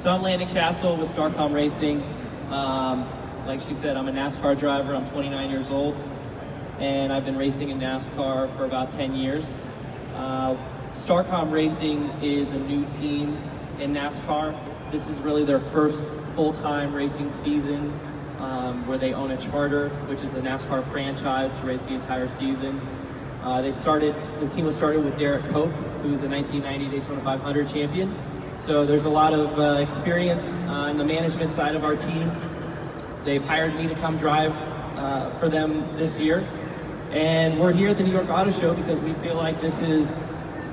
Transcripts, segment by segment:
So I'm Landon Cassill with Starcom Racing. Like she said, I'm a NASCAR driver. I'm 29 years old, and I've been racing in NASCAR for about 10 years. Starcom Racing is a new team in NASCAR. This is really their first full-time racing season where they own a charter, which is a NASCAR franchise to race the entire season. The team was started with Derek Cope, who's a 1990 Daytona 500 champion. So there's a lot of experience in the management side of our team. They've hired me to come drive for them this year. And we're here at the New York Auto Show because we feel like this is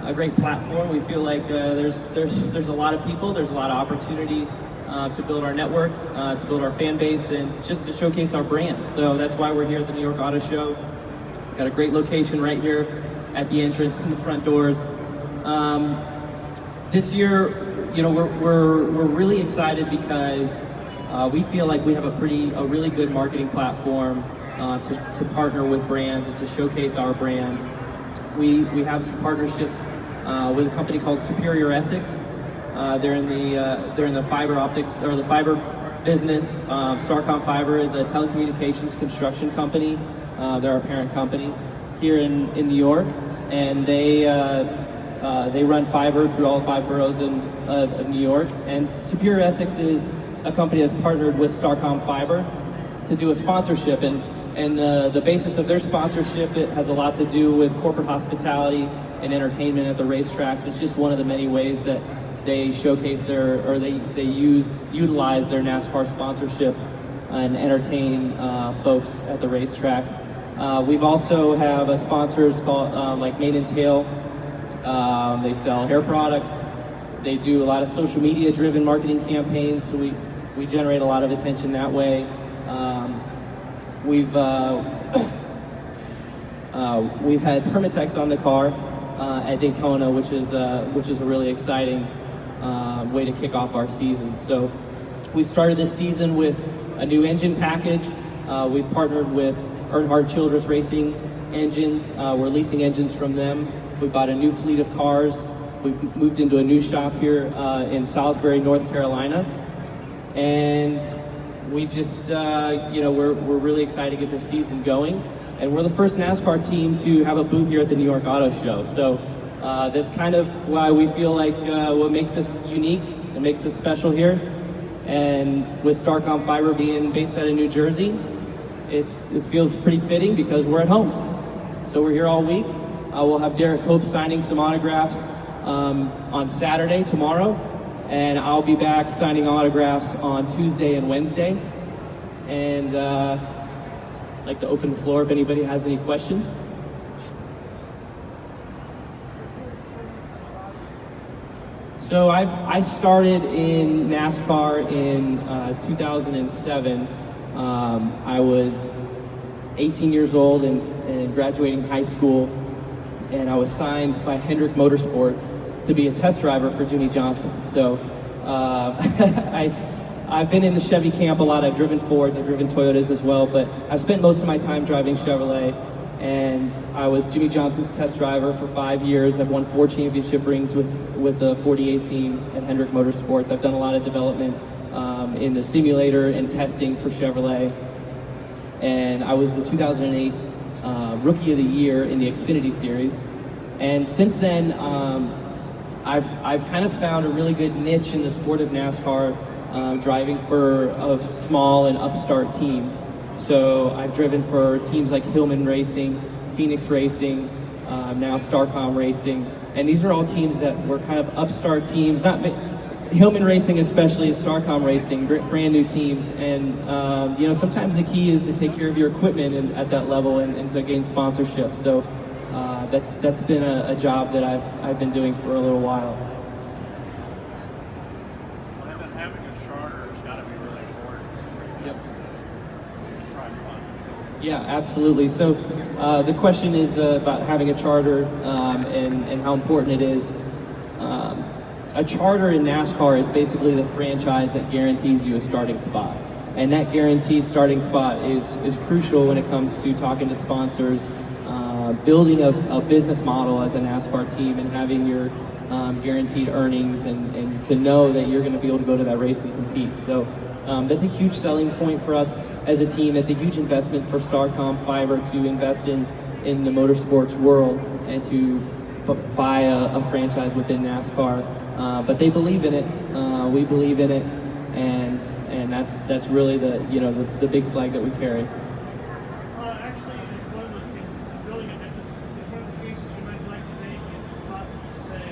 a great platform. We feel like there's a lot of people, there's a lot of opportunity to build our network, to build our fan base, and just to showcase our brand. So that's why we're here at the New York Auto Show. Got a great location right here at the entrance and the front doors. This year, you know, we're really excited because we feel like we have a really good marketing platform to partner with brands and to showcase our brand. We have some partnerships with a company called Superior Essex. They're in the fiber optics or the fiber business. Starcom Fiber is a telecommunications construction company. They're our parent company here in New York, and they run fiber through all 5 boroughs of New York. And Superior Essex is a company that's partnered with Starcom Fiber to do a sponsorship, and the basis of their sponsorship, it has a lot to do with corporate hospitality and entertainment at the racetracks. It's just one of the many ways that they showcase they utilize their NASCAR sponsorship and entertain folks at the racetrack. We've also have sponsors called like Mane and Tail. They sell hair products. They do a lot of social media driven marketing campaigns, so we generate a lot of attention that way. We've had Permatex on the car at Daytona, which is a really exciting way to kick off our season. So we started this season with a new engine package. We've partnered with Earnhardt Childress Racing engines. We're leasing engines from them. We bought a new fleet of cars. We've moved into a new shop here in Salisbury, North Carolina. And we just, we're really excited to get this season going. And we're the first NASCAR team to have a booth here at the New York Auto Show. So that's kind of why we feel like what makes us unique and makes us special here. And with Starcom Fiber being based out of New Jersey, it feels pretty fitting because we're at home. So we're here all week. We'll have Derek Cope signing some autographs on Saturday, tomorrow, and I'll be back signing autographs on Tuesday and Wednesday. And I'd like to open the floor if anybody has any questions. So I started in NASCAR in 2007. I was 18 years old and graduating high school, and I was signed by Hendrick Motorsports to be a test driver for Jimmy Johnson. So I've been in the Chevy camp a lot. I've driven Fords, I've driven Toyotas as well, but I've spent most of my time driving Chevrolet. And I was Jimmy Johnson's test driver for 5 years. I've won 4 championship rings with the 48 team at Hendrick Motorsports. I've done a lot of development in the simulator and testing for Chevrolet. And I was the 2008 Rookie of the Year in the Xfinity Series. And since then, I've kind of found a really good niche in the sport of NASCAR, driving for small and upstart teams. So I've driven for teams like Hillman Racing, Phoenix Racing, now Starcom Racing, and these are all teams that were kind of upstart teams. Not Hillman Racing, especially Starcom Racing, brand new teams. And sometimes the key is to take care of your equipment at that level and to gain sponsorship. So that's been a job that I've been doing for a little while. Having a charter has got to be really important. Yep. Yeah, absolutely. So the question is about having a charter and how important it is. A charter in NASCAR is basically the franchise that guarantees you a starting spot. And that guaranteed starting spot is crucial when it comes to talking to sponsors, building a business model as a NASCAR team, and having guaranteed earnings, and to know that you're going to be able to go to that race and compete. So that's a huge selling point for us as a team. That's a huge investment for Starcom Fiber to invest in the motorsports world and to buy a franchise within NASCAR. But they believe in it. We believe in it, and that's really the big flag that we carry. Actually, it's one of the things, building a business, it's one of the cases you might like to make. Is it possible to say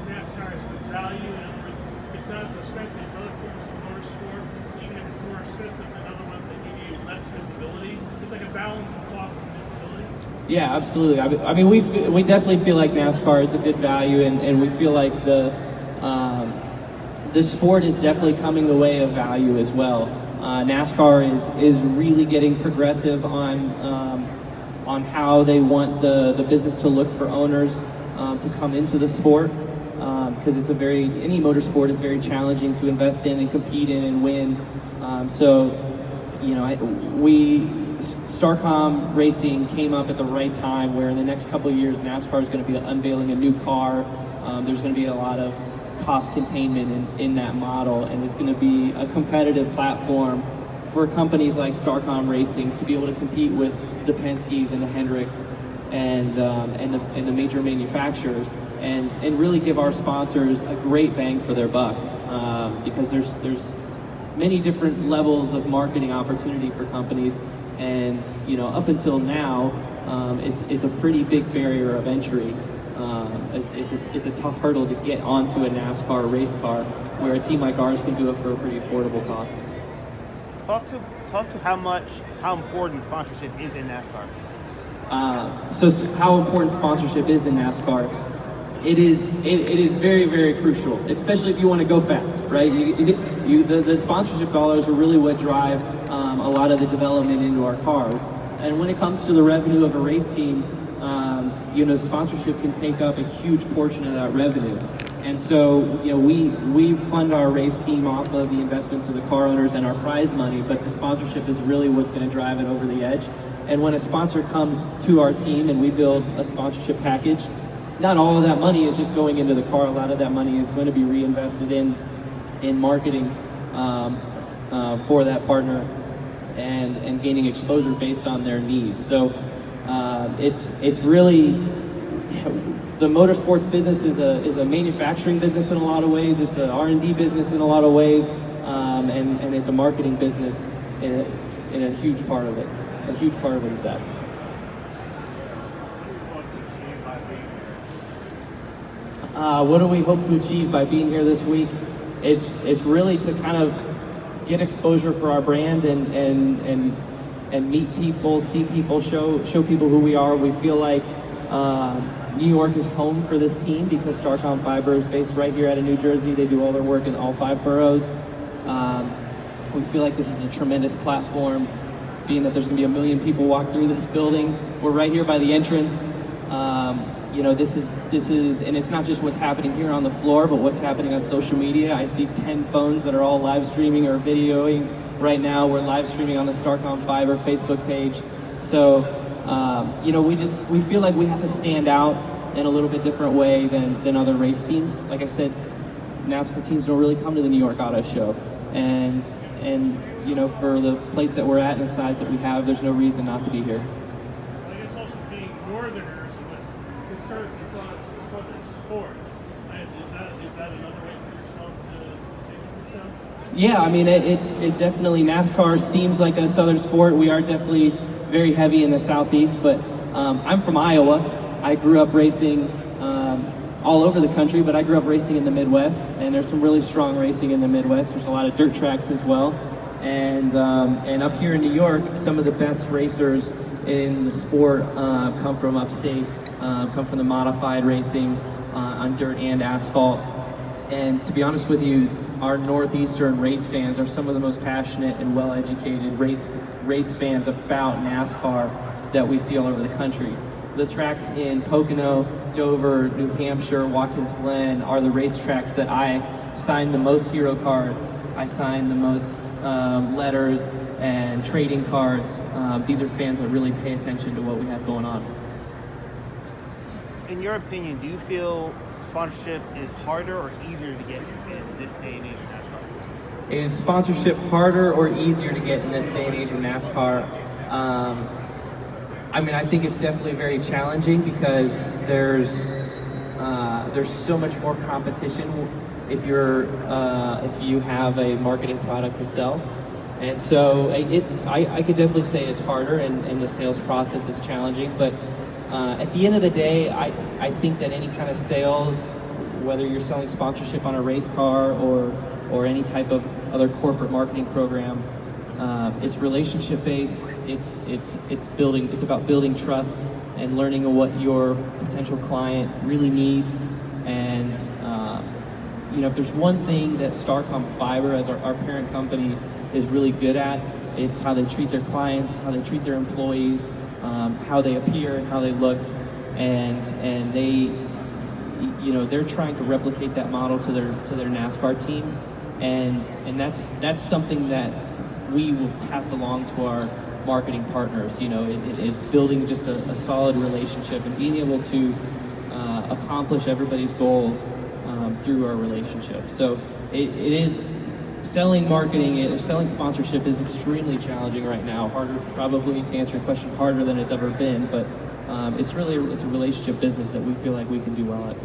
NASCAR is good value? In other words, it's not as expensive as other forms of motorsport, even if it's more expensive than other ones that give you less visibility. It's like a balance of cost and visibility. Yeah, absolutely. I mean, we definitely feel like NASCAR is a good value, and we feel like the sport is definitely coming the way of value as well. NASCAR is really getting progressive on how they want the business to look for owners to come into the sport, because it's any motorsport is very challenging to invest in and compete in and win. Starcom Racing came up at the right time, where in the next couple of years NASCAR is going to be unveiling a new car. There's going to be a lot of cost containment in that model, and it's going to be a competitive platform for companies like Starcom Racing to be able to compete with the Penske's and the Hendricks and the major manufacturers, and really give our sponsors a great bang for their buck, because there's many different levels of marketing opportunity for companies, and up until now it's a pretty big barrier of entry. It's a tough hurdle to get onto a NASCAR race car, where a team like ours can do it for a pretty affordable cost. Talk to how important sponsorship is in NASCAR. So how important sponsorship is in NASCAR? It is very, very crucial, especially if you want to go fast, right? The sponsorship dollars are really what drive a lot of the development into our cars. And when it comes to the revenue of a race team, sponsorship can take up a huge portion of that revenue. And so, we fund our race team off of the investments of the car owners and our prize money, but the sponsorship is really what's going to drive it over the edge. And when a sponsor comes to our team and we build a sponsorship package, not all of that money is just going into the car. A lot of that money is going to be reinvested in marketing for that partner and gaining exposure based on their needs. So it's really, the motorsports business is a manufacturing business in a lot of ways. It's an R&D business in a lot of ways, and it's a marketing business in a huge part of it. A huge part of it is that. What do we hope to achieve by being here this week? It's really to kind of get exposure for our brand and meet people, see people, show people who we are. We feel like New York is home for this team because Starcom Fiber is based right here out of New Jersey. They do all their work in all 5 boroughs. We feel like this is a tremendous platform, being that there's going to be 1 million people walk through this building. We're right here by the entrance. This is, and it's not just what's happening here on the floor, but what's happening on social media. I see 10 phones that are all live streaming or videoing right now. We're live streaming on the Starcom Fiber Facebook page. So, we feel like we have to stand out in a little bit different way than other race teams. Like I said, NASCAR teams don't really come to the New York Auto Show. And for the place that we're at and the size that we have, there's no reason not to be here. I guess also being Northerners was historically thought it was a Southern sport. Is that another way for yourself to distinguish yourself? Yeah, I mean, it definitely, NASCAR seems like a Southern sport. We are definitely very heavy in the Southeast, but I'm from Iowa. I grew up racing all over the country, but I grew up racing in the Midwest, and there's some really strong racing in the Midwest. There's a lot of dirt tracks as well. And up here in New York, some of the best racers in the sport come from upstate, come from the modified racing on dirt and asphalt. And to be honest with you, our Northeastern race fans are some of the most passionate and well-educated race fans about NASCAR that we see all over the country. The tracks in Pocono, Dover, New Hampshire, Watkins Glen are the racetracks that I signed the most hero cards. I signed the most letters and trading cards. These are fans that really pay attention to what we have going on. In your opinion, do you feel sponsorship is harder or easier to get in this day and age of NASCAR? Is sponsorship harder or easier to get in this day and age of NASCAR? I mean, I think it's definitely very challenging because there's so much more competition if you have a marketing product to sell, and so I could definitely say it's harder, and the sales process is challenging. But at the end of the day, I think that any kind of sales, whether you're selling sponsorship on a race car or any type of other corporate marketing program, it's relationship based. It's about building trust and learning what your potential client really needs. And if there's one thing that Starcom Fiber, as our parent company, is really good at, it's how they treat their clients, how they treat their employees, how they appear and how they look, and they, they're trying to replicate that model to their NASCAR team, and that's something that we will pass along to our marketing partners. It's building just a solid relationship and being able to accomplish everybody's goals through our relationship. So it is selling sponsorship is extremely challenging right now. Harder, probably, to answer your question, harder than it's ever been. But it's a relationship business that we feel like we can do well at.